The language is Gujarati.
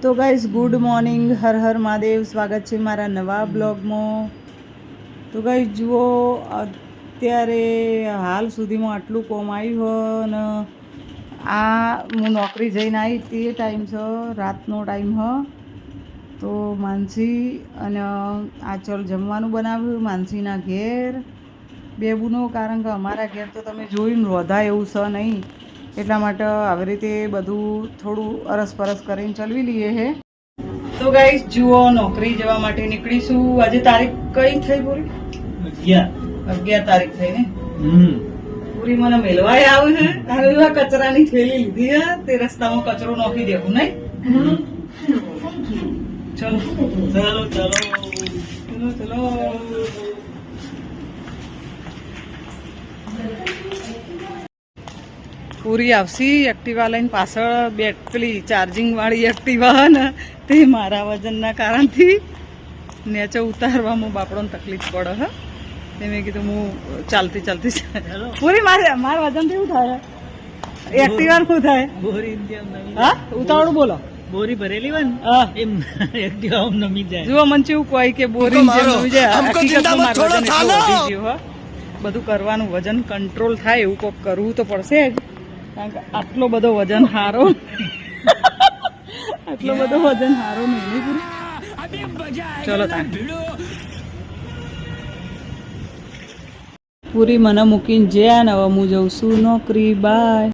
તો guys good morning, Har Har Mahadev. સ્વાગત છે મારા નવા બ્લોગમાં. તો ગાઈઝ જુઓ, અત્યારે હાલ સુધીમાં આટલું કોમ આવ્યું ને આ હું નોકરી જઈને આવી તે ટાઈમ છે, રાતનો ટાઈમ હ. તો માનસી અને આચલ જમવાનું બનાવ્યું માનસીના ઘેર બેબુનો, કારણ કે અમારા ઘેર તો તમે જોયું રોધા એવું છે નહીં, એટલા માટે આવી રીતે બધું થોડું અરસપરસ કરીને ચલવી લઈએ હે. તો ગાઈસ જુઓ, નોકરી જવા માટે નીકળીશું. આજે તારીખ કઈ થઈ પૂરી? 11 તારીખ થઈ ને. પૂરી મને મેલવાય આવે છે. હવે કચરાની થેલી લીધી હે, તે રસ્તામાં કચરો નાખી દેવું નહીં. ચલો ચલો ચલો ચલો ચલો. પૂરી આવશી એક્ટિવા લઈને, પાછળ પેલી ચાર્જિંગ વાળી એક્ટિવા ને તે મારા વજનના કારણથી નીચે ઉતારવામાં બાપડોને તકલીફ પડે હે. તે મેં કીધું હું ચાલતી પૂરી મારા વજનથી શું થાય? એક્ટિવા શું થાય? હા, ઉતાવળું બોલો. બોરી ભરેલી હોય ને એમ એક્ટિવા નમી જાય. જુઓ મને કેવું કહે કે બોરી નમી જાય. હકીકતમાં મારું વજન એટલું વધી ગયું હે. બધું કરવાનું, વજન કંટ્રોલ થાય એવું કોક કરવું તો પડશે જ, કારણ કે આટલો બધો વજન હારો આટલો બધો વજન હારો નહીં પૂરી. ચલો પૂરી મને મૂકીને જ્યાં ને હવે હું જઉં છું નોકરી. બાય.